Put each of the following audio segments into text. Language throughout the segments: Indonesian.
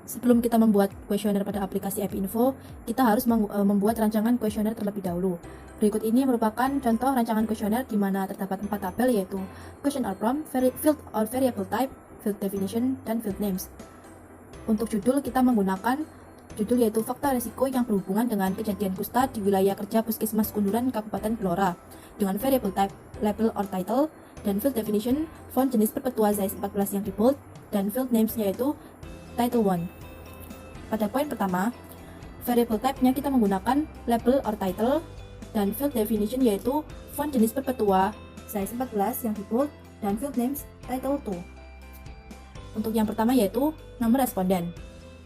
Sebelum kita membuat kuesioner pada aplikasi AppInfo, kita harus membuat rancangan kuesioner terlebih dahulu. Berikut ini merupakan contoh rancangan kuesioner di mana terdapat 4 tabel, yaitu question or prompt, field or variable type, field definition, dan field names. Untuk judul, kita menggunakan judul yaitu fakta resiko yang berhubungan dengan kejadian kusta di wilayah kerja Puskesmas Kunduran, Kabupaten Blora, dengan variable type, label or title, dan field definition, font jenis perpetua size 14 yang di bold, dan field names yaitu Title 1. Pada poin pertama, variable type-nya kita menggunakan label or title, dan field definition yaitu font jenis perpetua size 14 yang di bold, dan field names Title 2. Untuk yang pertama yaitu nomor responden.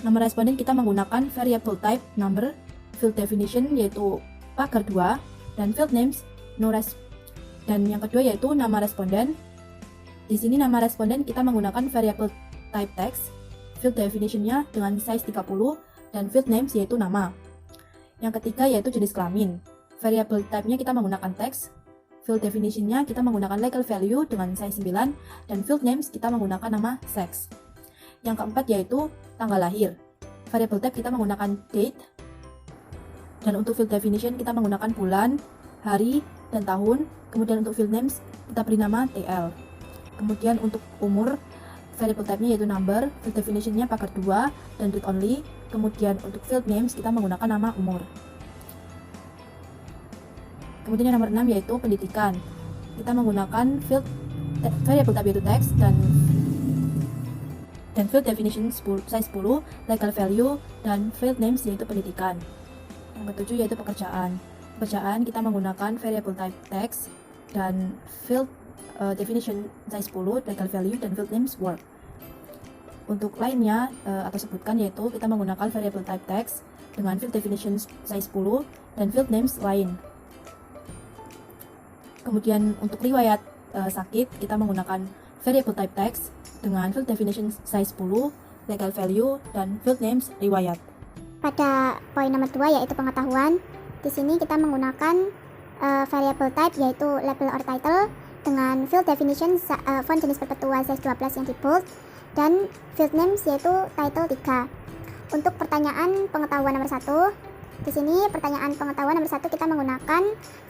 Nomor responden kita menggunakan variable type number, field definition yaitu pagar 2, dan field names no res. Dan yang kedua yaitu nama responden. Di sini nama responden kita menggunakan variable type text, field definition-nya dengan size 30, dan field names yaitu nama. Yang ketiga yaitu jenis kelamin. Variable type-nya kita menggunakan text, field definition-nya kita menggunakan legal value dengan size 9, dan field names kita menggunakan nama sex. Yang keempat yaitu tanggal lahir. Variable type kita menggunakan date, dan untuk field definition kita menggunakan bulan, hari, dan tahun. Kemudian untuk field names kita beri nama TL. Kemudian untuk umur, variable type-nya yaitu number, field definition-nya pagar 2, dan read only. Kemudian untuk field names kita menggunakan nama umur. Kemudian yang nomor 6 yaitu pendidikan. Kita menggunakan variable type yaitu text, dan field definition size 10, legal value, dan field names yaitu pendidikan. Yang ketujuh yaitu pekerjaan. Pekerjaan kita menggunakan variable type text, dan field definition size 10, legal value, dan field names work. Untuk lainnya atau sebutkan yaitu kita menggunakan variable type text dengan field definition size 10 dan field names lain. Kemudian untuk riwayat sakit kita menggunakan variable type text dengan field definition size 10, legal value, dan field names riwayat. Pada poin nomor 2 yaitu pengetahuan. Di sini kita menggunakan variable type yaitu label or title dengan field definition font jenis perpetua size 12 yang di bold, dan field names yaitu title 3. Untuk pertanyaan pengetahuan nomor 1, di sini pertanyaan pengetahuan nomor 1 kita menggunakan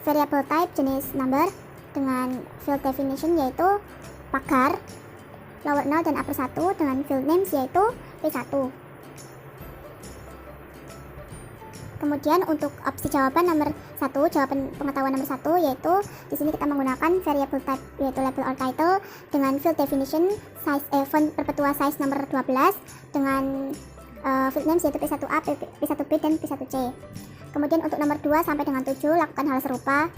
variable type jenis number dengan field definition yaitu pagar lower 0 dan upper 1, dengan field names yaitu P1. Kemudian untuk opsi jawaban nomor 1, jawaban pengetahuan nomor 1 yaitu di sini kita menggunakan variable type yaitu label or title dengan field definition size font perpetua size nomor 12 dengan field names yaitu P1A, P1B, dan P1C. Kemudian untuk nomor 2 sampai dengan 7 lakukan hal serupa.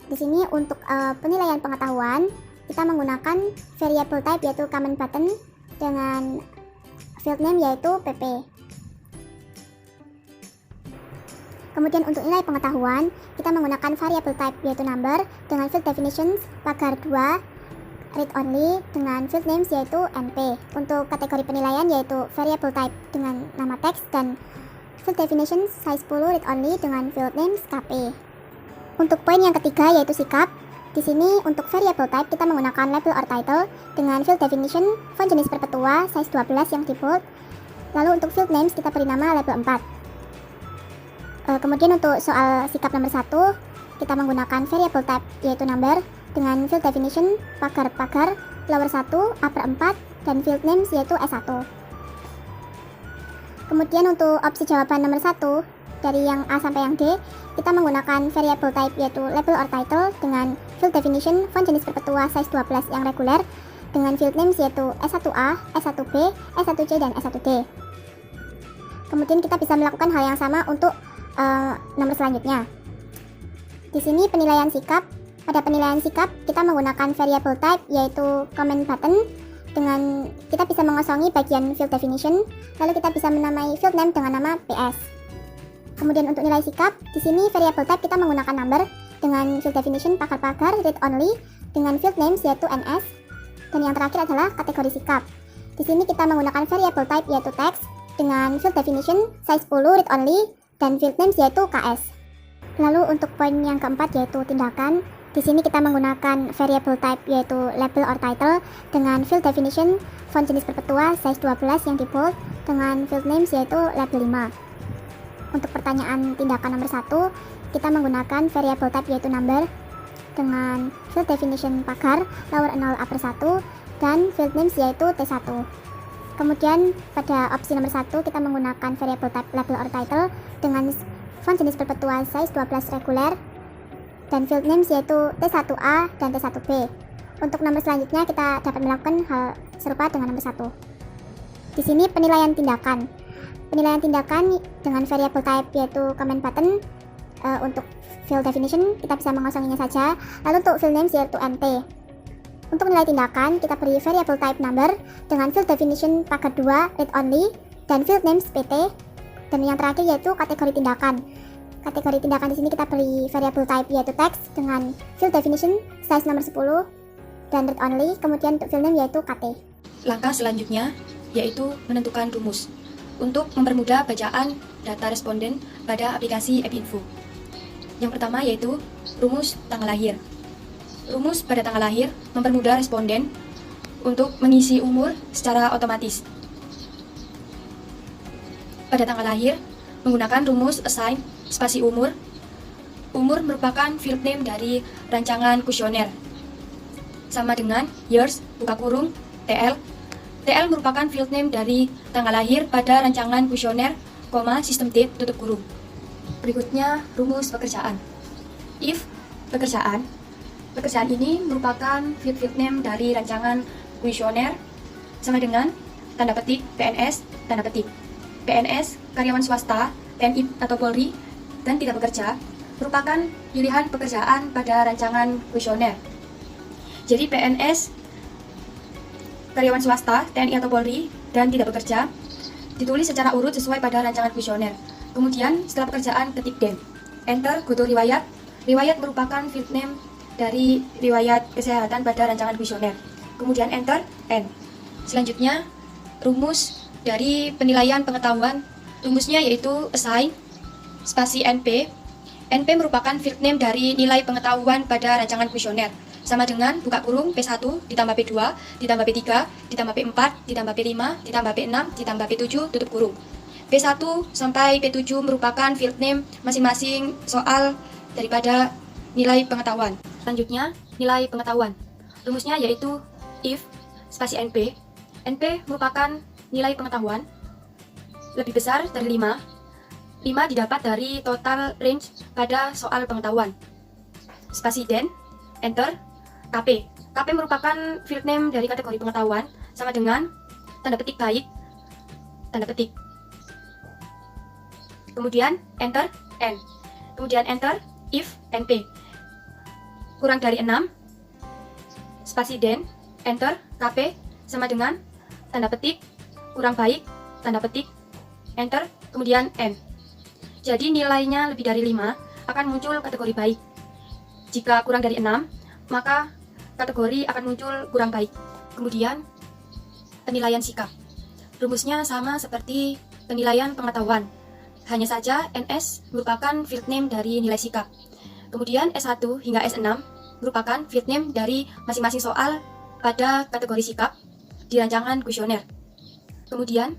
Di sini untuk penilaian pengetahuan kita menggunakan variable type yaitu command button dengan field name yaitu PP. Kemudian untuk nilai pengetahuan kita menggunakan variable type yaitu number dengan field definition pagar 2, read only, dengan field names yaitu NP. Untuk kategori penilaian yaitu variable type dengan nama teks dan field definition size 10, read only, dengan field names KP. Untuk poin yang ketiga yaitu sikap. Di sini untuk variable type kita menggunakan label or title dengan field definition font jenis perpetua size 12 yang di bold. Lalu untuk field names kita beri nama label 4. Kemudian untuk soal sikap nomor 1 kita menggunakan variable type yaitu number dengan field definition pagar lower 1, upper 4, dan field names yaitu S1. Kemudian untuk opsi jawaban nomor 1 dari yang A sampai yang D kita menggunakan variable type yaitu label or title dengan field definition font jenis perpetua size 12 yang reguler dengan field names yaitu S1A, S1B, S1C, dan S1D. Kemudian kita bisa melakukan hal yang sama untuk nomor selanjutnya. Di sini penilaian sikap. Pada penilaian sikap kita menggunakan variable type yaitu command button dengan kita bisa mengosongi bagian field definition, lalu kita bisa menamai field name dengan nama PS. Kemudian untuk nilai sikap, di sini variable type kita menggunakan number dengan field definition pagar read only, dengan field names yaitu NS, dan yang terakhir adalah kategori sikap. Di sini kita menggunakan variable type yaitu text dengan field definition size 10, read only, dan field names yaitu KS. Lalu untuk poin yang keempat yaitu tindakan. Di sini kita menggunakan variable type yaitu label or title dengan field definition font jenis perpetua size 12 yang di bold dengan field names yaitu label 5. Untuk pertanyaan tindakan nomor 1, kita menggunakan variable type yaitu number dengan field definition pagar lower 0 upper 1 dan field names yaitu T1. Kemudian pada opsi nomor 1 kita menggunakan variable type label or title dengan font jenis perpetua size 12 reguler dan field names yaitu T1A dan T1B. Untuk nomor selanjutnya kita dapat melakukan hal serupa dengan nomor 1. Di sini penilaian tindakan. Penilaian tindakan dengan variable type yaitu comment button. Untuk field definition kita bisa mengosonginya saja. Lalu untuk field names yaitu nt. Untuk nilai tindakan kita beri variable type number dengan field definition pagar 2 read only dan field names pt. Dan yang terakhir yaitu kategori tindakan. Kategori tindakan di sini kita beri variable type yaitu text dengan field definition size nomor 10 dan read only. Kemudian untuk field name yaitu kt. Langkah selanjutnya yaitu menentukan rumus untuk mempermudah bacaan data responden pada aplikasi AppInfo. Yang pertama yaitu rumus tanggal lahir. Rumus pada tanggal lahir mempermudah responden untuk mengisi umur secara otomatis. Pada tanggal lahir menggunakan rumus assign spasi umur. Umur merupakan field name dari rancangan kuesioner. Sama dengan years buka kurung TL. TL merupakan field name dari tanggal lahir pada rancangan kuesioner, system date tutup kurung. Berikutnya rumus pekerjaan. If pekerjaan ini merupakan field name dari rancangan kuesioner sama dengan tanda petik PNS tanda petik. PNS karyawan swasta, TNI atau Polri dan tidak bekerja merupakan pilihan pekerjaan pada rancangan kuesioner. Jadi PNS karyawan swasta, TNI atau Polri dan tidak bekerja ditulis secara urut sesuai pada rancangan kuesioner. Kemudian setelah pekerjaan ketik DEN. Enter goto riwayat. Riwayat merupakan field name dari riwayat kesehatan pada rancangan kuesioner. Kemudian enter N. Selanjutnya rumus dari penilaian pengetahuan. Rumusnya yaitu assign spasi NP. NP merupakan field name dari nilai pengetahuan pada rancangan kuesioner. Sama dengan buka kurung P1 ditambah P2 ditambah P3 ditambah P4 ditambah P5 ditambah P6 ditambah P7 tutup kurung. P1 sampai P7 merupakan field name masing-masing soal daripada nilai pengetahuan. Selanjutnya nilai pengetahuan. Rumusnya yaitu if spasi NP. NP merupakan nilai pengetahuan lebih besar dari 5. 5 didapat dari total range pada soal pengetahuan. Spasi DEN, enter, KP. KP merupakan field name dari kategori pengetahuan sama dengan tanda petik baik, tanda petik. Kemudian enter N. Kemudian enter if NP. Kurang dari 6. Spasi DEN, enter, KP sama dengan tanda petik kurang baik, tanda petik, enter, kemudian N. Jadi nilainya lebih dari 5 akan muncul kategori baik. Jika kurang dari 6, maka kategori akan muncul kurang baik. Kemudian penilaian sikap. Rumusnya sama seperti penilaian pengetahuan. Hanya saja NS merupakan field name dari nilai sikap. Kemudian S1 hingga S6 merupakan field name dari masing-masing soal pada kategori sikap di rancangan kuesioner. Kemudian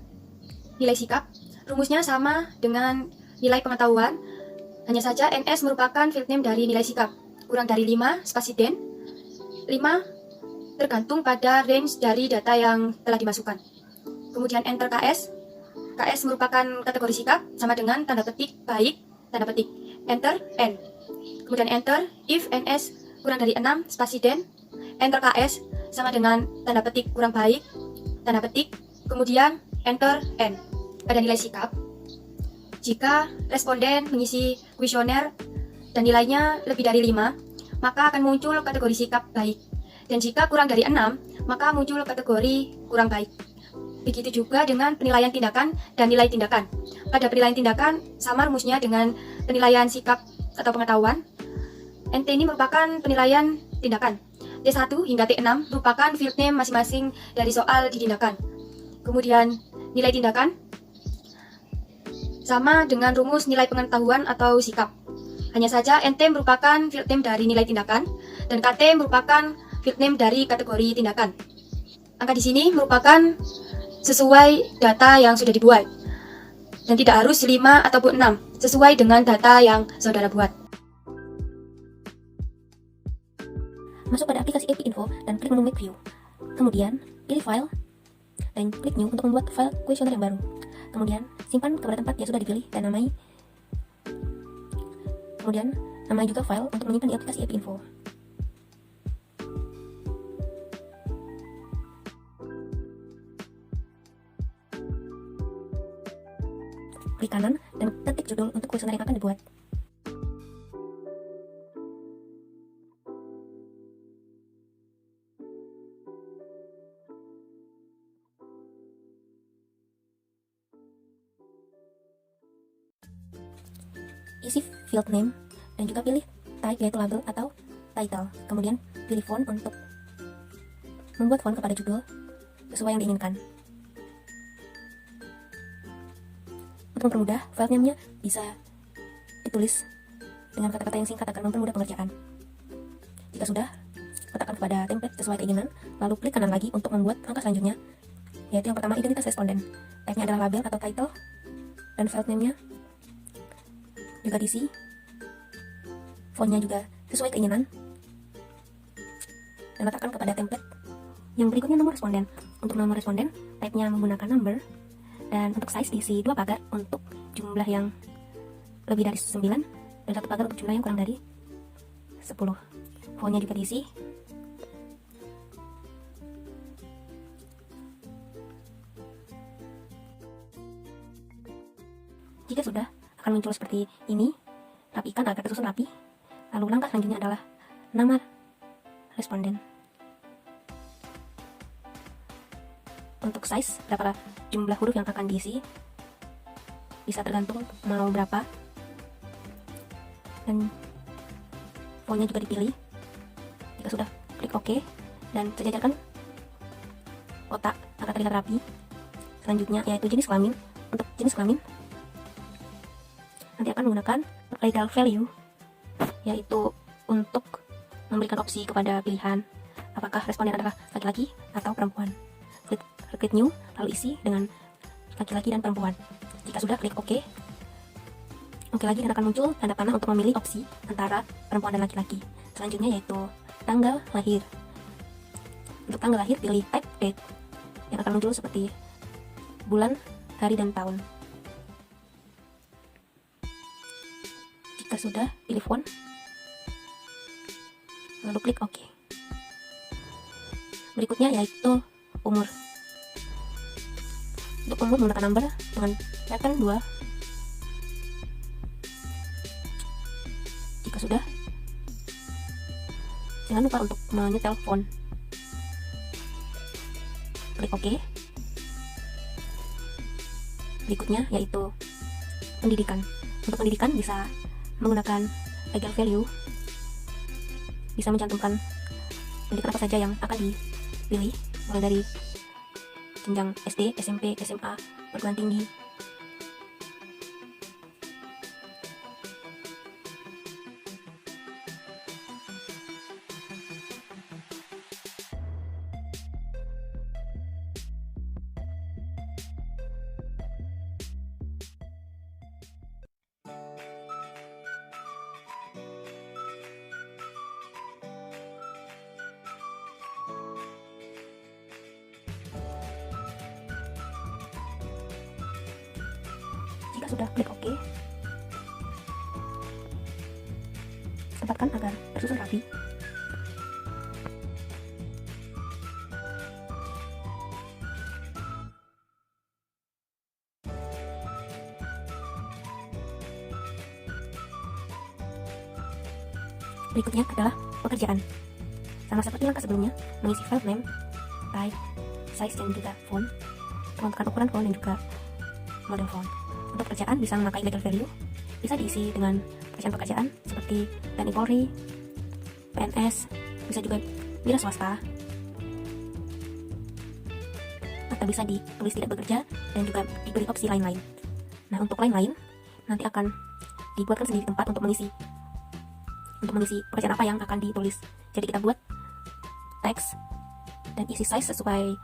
nilai sikap, rumusnya sama dengan nilai pengetahuan. Hanya saja NS merupakan field name dari nilai sikap. Kurang dari 5 spasi DEN. 5 tergantung pada range dari data yang telah dimasukkan. Kemudian enter KS. KS merupakan kategori sikap sama dengan tanda petik baik, tanda petik. Enter N. Kemudian enter if NS kurang dari 6 spasi DEN. Enter KS sama dengan tanda petik kurang baik, tanda petik. Kemudian enter N. Pada nilai sikap, jika responden mengisi kuesioner dan nilainya lebih dari 5, maka akan muncul kategori sikap baik. Dan jika kurang dari 6, maka muncul kategori kurang baik. Begitu juga dengan penilaian tindakan dan nilai tindakan. Pada penilaian tindakan, sama rumusnya dengan penilaian sikap atau pengetahuan. NT ini merupakan penilaian tindakan. T1 hingga T6 merupakan field name masing-masing dari soal di tindakan. Kemudian nilai tindakan sama dengan rumus nilai pengetahuan atau sikap. Hanya saja NT merupakan field name dari nilai tindakan dan KT merupakan field name dari kategori tindakan. Angka di sini merupakan sesuai data yang sudah dibuat. Dan tidak harus 5 ataupun 6, sesuai dengan data yang saudara buat. Masuk pada aplikasi API Info dan klik menu Make View. Kemudian, pilih File dan klik New untuk membuat file kuesioner yang baru. Kemudian, simpan kepada tempat yang sudah dipilih dan namai. Kemudian, namai juga file untuk menyimpan di aplikasi API Info. Klik kanan dan ketik judul untuk kuesioner yang akan dibuat. Isi field name dan juga pilih type yaitu label atau title. Kemudian pilih font untuk membuat font kepada judul sesuai yang diinginkan. Untuk mempermudah, file name-nya bisa ditulis dengan kata-kata yang singkat agar mempermudah pengerjaan. Jika sudah, letakkan kepada template sesuai keinginan, lalu klik kanan lagi untuk membuat langkah selanjutnya, yaitu yang pertama identitas responden. Type-nya adalah label atau title, dan file name-nya juga diisi, fontnya juga sesuai keinginan, dan letakkan kepada template. Yang berikutnya nomor responden. Untuk nomor responden, type-nya menggunakan number, dan untuk size diisi 2 pagar untuk jumlah yang lebih dari 9 dan 1 pagar untuk jumlah yang kurang dari 10. Fontnya juga diisi. Jika sudah, akan muncul seperti ini, rapikan agar tersusun rapi. Lalu langkah selanjutnya adalah nama responden. Untuk size, berapa jumlah huruf yang akan diisi, bisa tergantung mau berapa. Dan fontnya juga dipilih. Jika sudah, klik OK dan sejajarkan kotak agar terlihat rapi. Selanjutnya yaitu jenis kelamin. Untuk jenis kelamin, nanti akan menggunakan legal value, yaitu untuk memberikan opsi kepada pilihan apakah responden adalah laki-laki atau perempuan. Klik new, lalu isi dengan laki-laki dan perempuan. Jika sudah, klik OK. OK lagi dan akan muncul tanda panah untuk memilih opsi antara perempuan dan laki-laki. Selanjutnya yaitu tanggal lahir. Untuk tanggal lahir, pilih type date yang akan muncul seperti bulan, hari, dan tahun. Jika sudah, pilih font, lalu klik OK. Berikutnya yaitu umur. Untuk umur menggunakan number dengan pattern 2. Jika sudah, jangan lupa untuk menyetel font. Klik OK. Berikutnya yaitu pendidikan. Untuk pendidikan bisa menggunakan legal value, bisa mencantumkan pendidikan apa saja yang akan dipilih, mulai dari jenjang SD, SMP, SMA, perguruan tinggi. Jika sudah, klik OK. Tempatkan agar tersusun rapi. Berikutnya adalah pekerjaan. Sama seperti langkah sebelumnya, mengisi file name, type, size, dan juga font, menentukan ukuran font dan juga model font. Untuk pekerjaan bisa memakai legal value, bisa diisi dengan pekerjaan-pekerjaan seperti TNI Polri, PNS, bisa juga wira swasta, atau bisa ditulis tidak bekerja dan juga diberi opsi lain-lain. Nah, untuk lain-lain nanti akan dibuatkan sendiri tempat untuk mengisi pekerjaan apa yang akan ditulis. Jadi kita buat teks dan isi size sesuai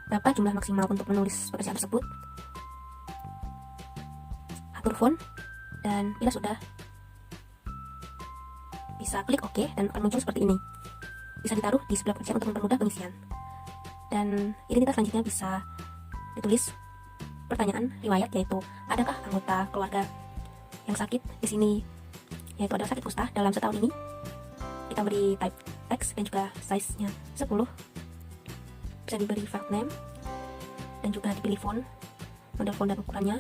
berapa jumlah maksimal untuk menulis pekerjaan tersebut, atur font, dan bila sudah bisa klik OK dan akan muncul seperti ini. Bisa ditaruh di sebelah pekerjaan untuk mempermudah pengisian. Dan identitas selanjutnya bisa ditulis pertanyaan riwayat, yaitu adakah anggota keluarga yang sakit di sini, yaitu adalah sakit kusta dalam setahun ini. Kita beri type text dan juga size-nya 10. Bisa diberi file name dan juga dipilih font, model font dan ukurannya.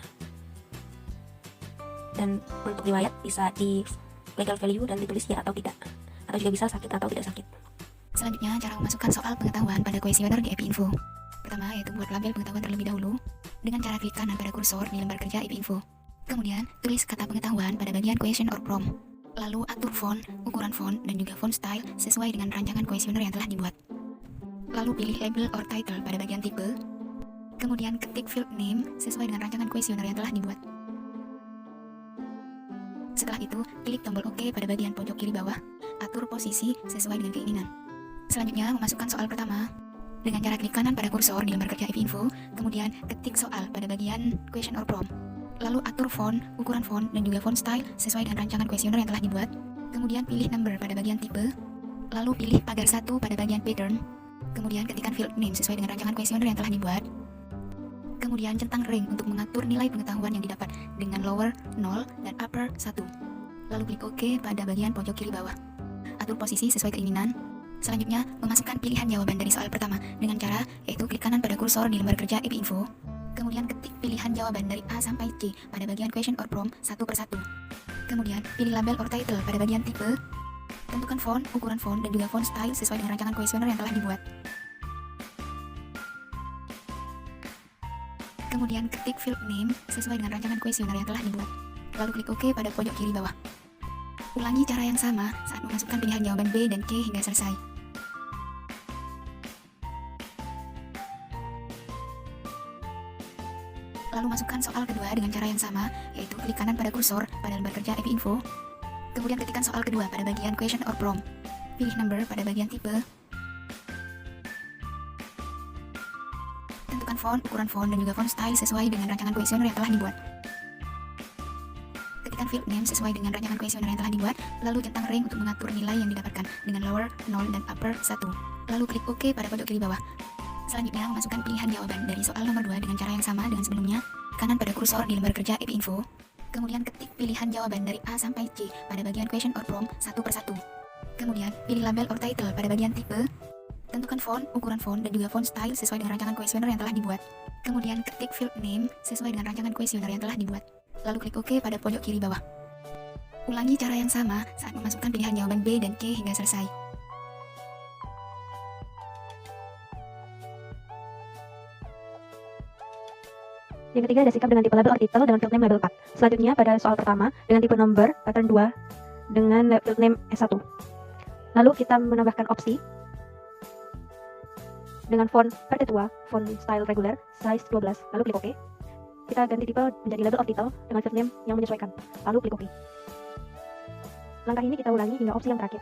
Dan untuk riwayat bisa di legal value dan ditulis ya atau tidak, atau juga bisa sakit atau tidak sakit. Selanjutnya, cara memasukkan soal pengetahuan pada kuesioner di EPI Info. Pertama, yaitu buat label pengetahuan terlebih dahulu dengan cara klik kanan pada kursor di lembar kerja EPI Info. Kemudian, tulis kata pengetahuan pada bagian question or prompt. Lalu atur font, ukuran font, dan juga font style sesuai dengan rancangan kuesioner yang telah dibuat. Lalu pilih label or title pada bagian tipe. Kemudian ketik field name sesuai dengan rancangan kuesioner yang telah dibuat. Setelah itu, klik tombol OK pada bagian pojok kiri bawah. Atur posisi sesuai dengan keinginan. Selanjutnya, memasukkan soal pertama dengan cara klik kanan pada kursor di lembar kerja EPI Info, kemudian ketik soal pada bagian question or prompt. Lalu atur font, ukuran font, dan juga font style sesuai dengan rancangan kuesioner yang telah dibuat. Kemudian pilih number pada bagian tipe. Lalu pilih pagar 1 pada bagian pattern. Kemudian ketikkan field name sesuai dengan rancangan kuesioner yang telah dibuat. Kemudian centang ring untuk mengatur nilai pengetahuan yang didapat dengan lower 0 dan upper 1. Lalu klik OK pada bagian pojok kiri bawah. Atur posisi sesuai keinginan. Selanjutnya, memasukkan pilihan jawaban dari soal pertama dengan cara yaitu klik kanan pada kursor di lembar kerja EPI Info. Kemudian ketik pilihan jawaban dari A sampai C pada bagian question or prompt satu persatu. Kemudian pilih label or title pada bagian tipe. Tentukan font, ukuran font, dan juga font style sesuai dengan rancangan kuesioner yang telah dibuat. Kemudian ketik field name sesuai dengan rancangan kuesioner yang telah dibuat. Lalu klik OK pada pojok kiri bawah. Ulangi cara yang sama saat memasukkan pilihan jawaban B dan C hingga selesai. Lalu masukkan soal kedua dengan cara yang sama, yaitu klik kanan pada kursor pada lembar kerja EPI Info. Kemudian ketikkan soal kedua pada bagian question or prompt. Pilih number pada bagian tipe. Tentukan font, ukuran font, dan juga font style sesuai dengan rancangan kuesioner yang telah dibuat. Ketikkan field name sesuai dengan rancangan kuesioner yang telah dibuat, lalu centang ring untuk mengatur nilai yang didapatkan dengan lower 0 dan upper 1. Lalu klik OK pada pojok kiri bawah. Selanjutnya, memasukkan pilihan jawaban dari soal nomor 2 dengan cara yang sama dengan sebelumnya, kanan pada kursor di lembar kerja EPI Info. Kemudian ketik pilihan jawaban dari A sampai C pada bagian question or prompt satu persatu. Kemudian, pilih label or title pada bagian tipe. Tentukan font, ukuran font, dan juga font style sesuai dengan rancangan kuesioner yang telah dibuat. Kemudian ketik field name sesuai dengan rancangan kuesioner yang telah dibuat. Lalu klik OK pada pojok kiri bawah. Ulangi cara yang sama saat memasukkan pilihan jawaban B dan C hingga selesai. Yang ketiga ada sikap dengan tipe label or title dengan field name label 4. Selanjutnya pada soal pertama dengan tipe number pattern 2 dengan field name S1. Lalu kita menambahkan opsi dengan font Perpetua, font style regular, size 12. Lalu klik OK. Kita ganti tipe menjadi label or title dengan field name yang menyesuaikan. Lalu klik OK. Langkah ini kita ulangi hingga opsi yang terakhir.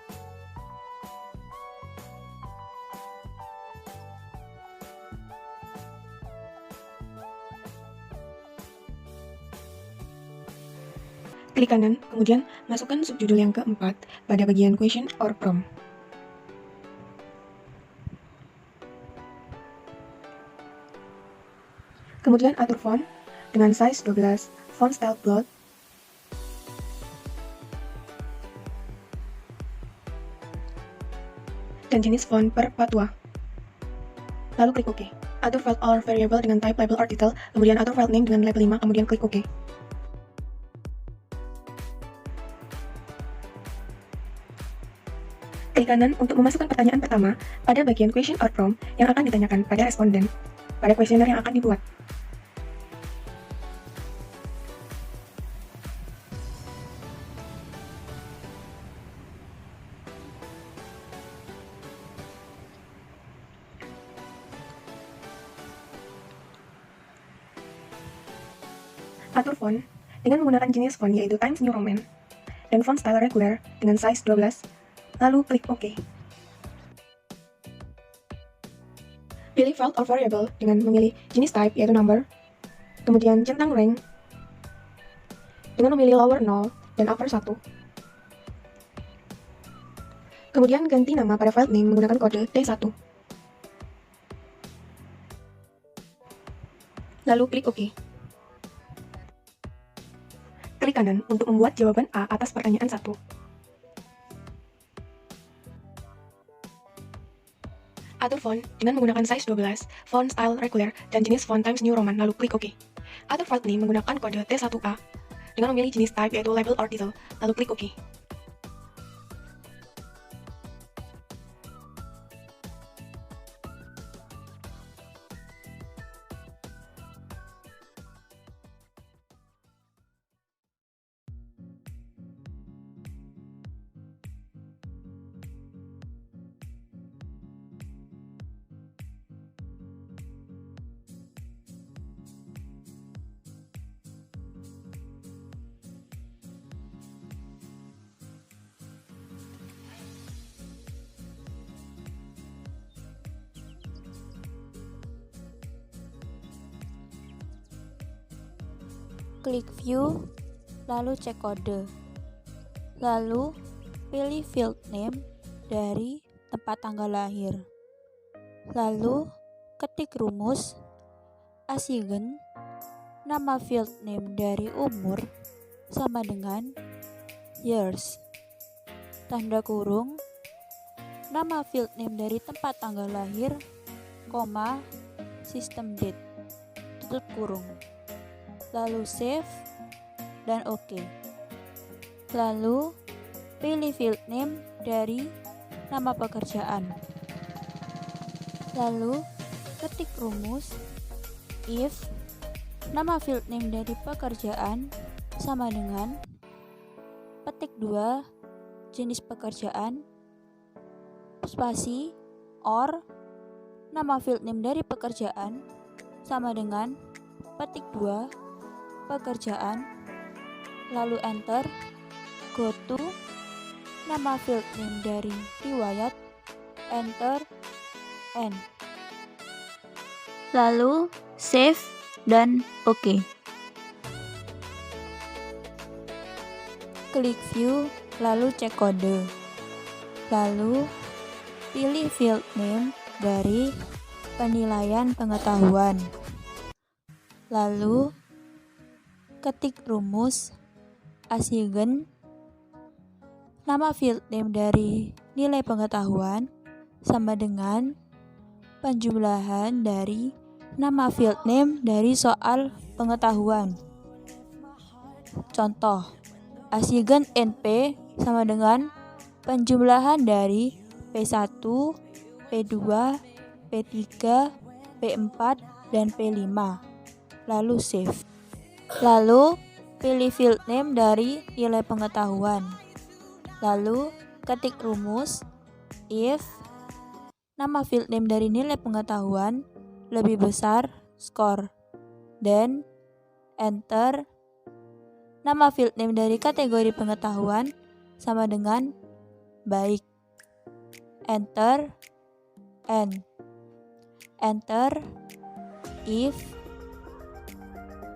Klik kanan, kemudian masukkan subjudul yang keempat pada bagian question or prompt. Kemudian atur font dengan size 12, font style bold, dan jenis font Perpetua. Lalu klik OK. Atur file or variable dengan type label or title, kemudian atur file name dengan label 5, kemudian klik OK. Klik kanan untuk memasukkan pertanyaan pertama pada bagian question or prompt yang akan ditanyakan pada responden pada kuesioner yang akan dibuat. Atur font dengan menggunakan jenis font yaitu Times New Roman dan font style regular dengan size 12. Lalu klik OK. Pilih field or variable dengan memilih jenis type yaitu number, kemudian centang rank dengan memilih lower 0 dan upper 1. Kemudian ganti nama pada file name menggunakan kode T1. Lalu klik OK. Klik kanan untuk membuat jawaban A atas pertanyaan 1. Atur font dengan menggunakan size 12, font style regular, dan jenis font Times New Roman, lalu klik OK. Atur file name menggunakan kode T1A dengan memilih jenis type yaitu label or title, lalu klik OK. Klik view, lalu cek kode. Lalu pilih field name dari tempat tanggal lahir. Lalu ketik rumus Asigen, nama field name dari umur sama dengan years, tanda kurung, nama field name dari tempat tanggal lahir, koma, system date, tutup kurung. Lalu save dan OK. Lalu pilih field name dari nama pekerjaan. Lalu ketik rumus if nama field name dari pekerjaan sama dengan petik 2 jenis pekerjaan spasi or nama field name dari pekerjaan sama dengan petik 2 pekerjaan, lalu enter, go to, nama field name dari riwayat, enter, end. Lalu save dan OK. Klik view, lalu cek kode. Lalu pilih field name dari penilaian pengetahuan. Lalu ketik rumus Asigen, nama field name dari nilai pengetahuan sama dengan penjumlahan dari nama field name dari soal pengetahuan. Contoh, Asigen NP sama dengan penjumlahan dari P1, P2, P3, P4, dan P5. Lalu save. Lalu pilih field name dari nilai pengetahuan. Lalu ketik rumus if nama field name dari nilai pengetahuan lebih besar skor, dan enter, nama field name dari kategori pengetahuan sama dengan baik, enter, end, enter, if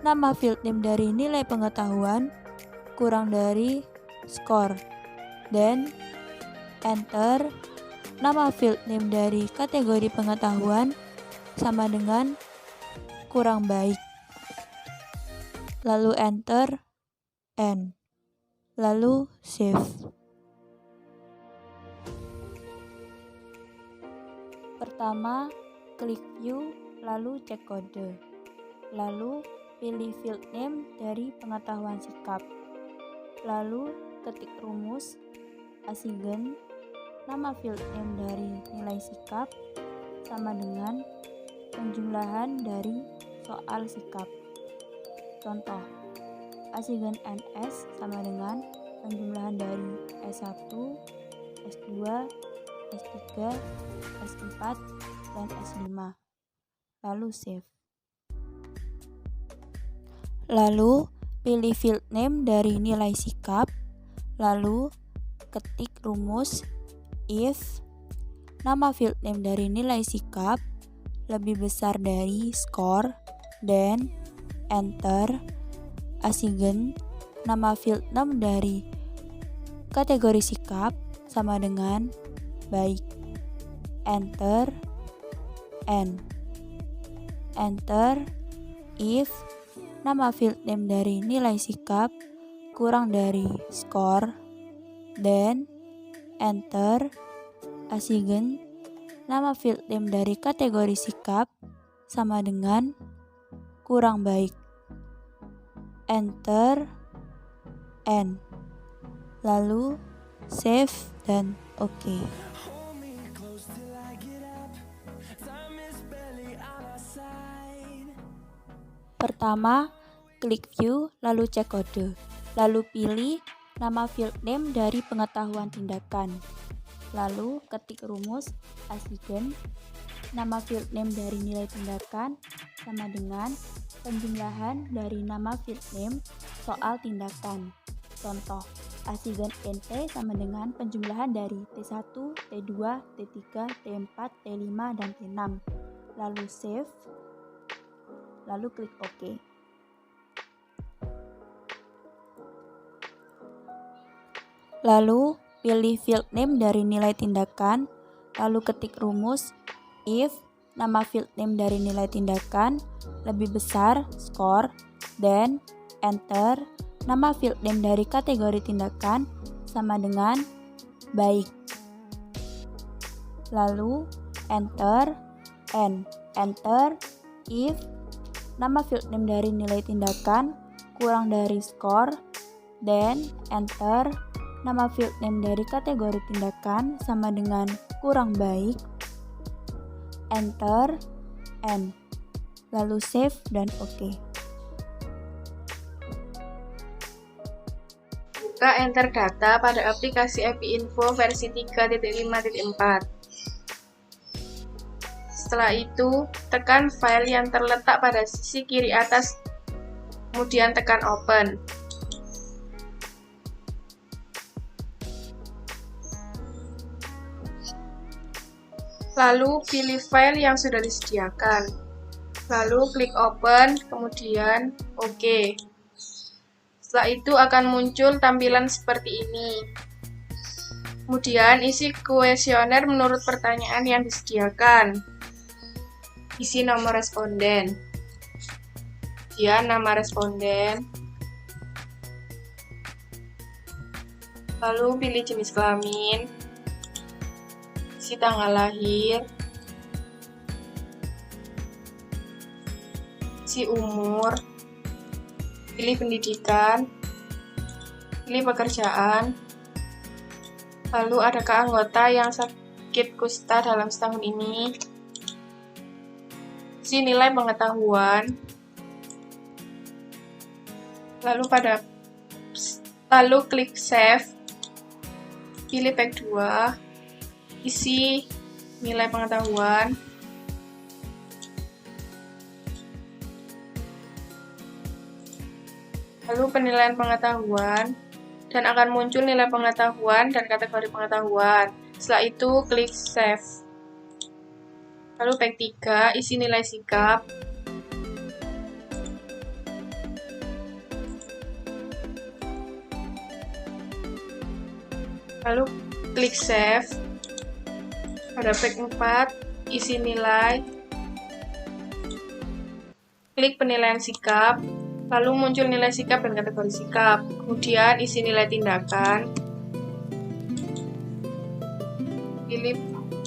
nama field name dari nilai pengetahuan kurang dari skor, dan enter, nama field name dari kategori pengetahuan sama dengan kurang baik, lalu enter, end, lalu save. Pertama, klik view, lalu cek kode. Lalu pilih field name dari pengetahuan sikap. Lalu ketik rumus Asigen, nama field name dari nilai sikap sama dengan penjumlahan dari soal sikap. Contoh, Asigen NS sama dengan penjumlahan dari S1, S2, S3, S4, dan S5. Lalu save. Lalu pilih field name dari nilai sikap, lalu ketik rumus if nama field name dari nilai sikap lebih besar dari score, dan enter, asigen, nama field name dari kategori sikap sama dengan baik, enter, n. Enter if nama field name dari nilai sikap kurang dari skor, dan enter, asigen, nama field name dari kategori sikap sama dengan kurang baik, enter, n. Lalu save dan oke. Pertama, klik view lalu cek kode. Lalu pilih nama field name dari pengetahuan tindakan. Lalu ketik rumus asigen, nama field name dari nilai tindakan sama dengan penjumlahan dari nama field name soal tindakan. Contoh, asigen NT sama dengan penjumlahan dari T1, T2, T3, T4, T5, dan T6. Lalu save, lalu klik OK. Lalu pilih field name dari nilai tindakan, lalu ketik rumus if nama field name dari nilai tindakan lebih besar skor, dan enter, nama field name dari kategori tindakan sama dengan baik. Lalu enter, n. Enter if nama field name dari nilai tindakan kurang dari skor, dan enter, nama field name dari kategori tindakan sama dengan kurang baik, enter, n. Lalu save dan oke. Buka enter data pada aplikasi EPI Info versi 3.5.4. Setelah itu, tekan file yang terletak pada sisi kiri atas, kemudian tekan open. Lalu pilih file yang sudah disediakan. Lalu klik open, kemudian OK. Setelah itu akan muncul tampilan seperti ini. Kemudian isi kuesioner menurut pertanyaan yang disediakan. Isi nomor responden. Kemudian nama responden. Lalu pilih jenis kelamin. Isi tanggal lahir. Isi umur. Pilih pendidikan. Pilih pekerjaan. Lalu adakah anggota yang sakit kusta dalam setahun ini? Isi nilai pengetahuan. Lalu klik save. Pilih pack 2. Isi nilai pengetahuan. Lalu penilaian pengetahuan, dan akan muncul nilai pengetahuan dan kategori pengetahuan. Setelah itu klik save. Lalu pack 3, isi nilai sikap. Lalu klik save. Pada pack 4, isi nilai. Klik penilaian sikap. Lalu muncul nilai sikap dan kategori sikap. Kemudian isi nilai tindakan. Pilih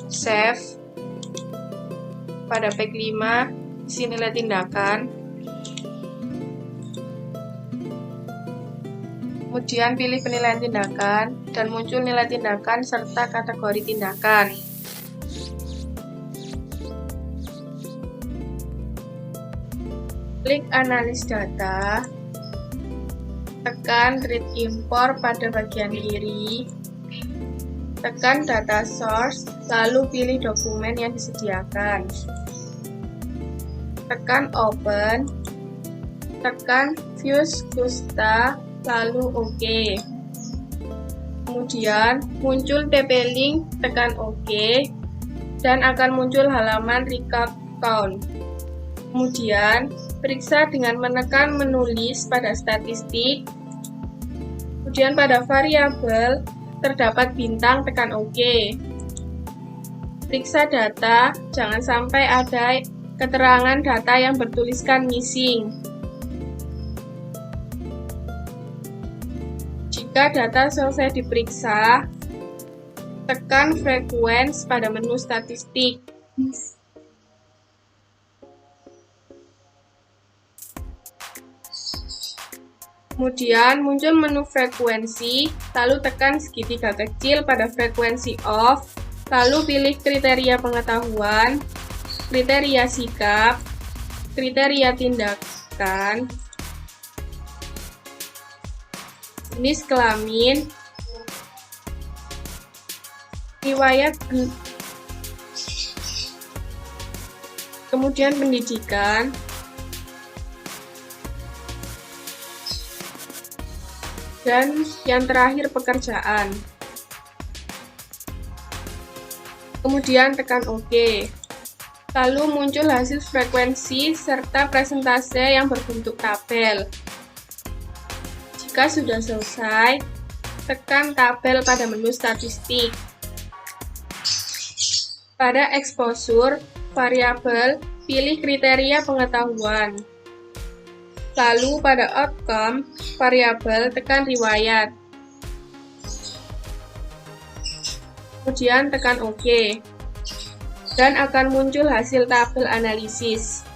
save. Pada pack 5, isi nilai tindakan. Kemudian pilih penilaian tindakan dan muncul nilai tindakan serta kategori tindakan. Klik analis data, tekan read import pada bagian kiri, tekan data source, lalu pilih dokumen yang disediakan, tekan open, tekan fuse kusta, lalu OK. Kemudian muncul TP-Link, tekan OK, dan akan muncul halaman recap count. Kemudian, periksa dengan menekan menulis pada statistik. Kemudian pada variabel, terdapat bintang, tekan OK. Periksa data, jangan sampai ada keterangan data yang bertuliskan missing. Jika data selesai diperiksa, tekan frequency pada menu statistik. Kemudian muncul menu frekuensi, lalu tekan segitiga kecil pada frekuensi off, lalu pilih kriteria pengetahuan, kriteria sikap, kriteria tindakan, jenis kelamin, riwayat, kemudian pendidikan, dan yang terakhir pekerjaan. Kemudian tekan OK. Lalu muncul hasil frekuensi serta presentase yang berbentuk tabel. Jika sudah selesai, tekan tabel pada menu statistik. Pada exposure, variabel, pilih kriteria pengetahuan. Lalu pada outcome, variabel, tekan riwayat. Kemudian tekan OK. Dan akan muncul hasil tabel analisis.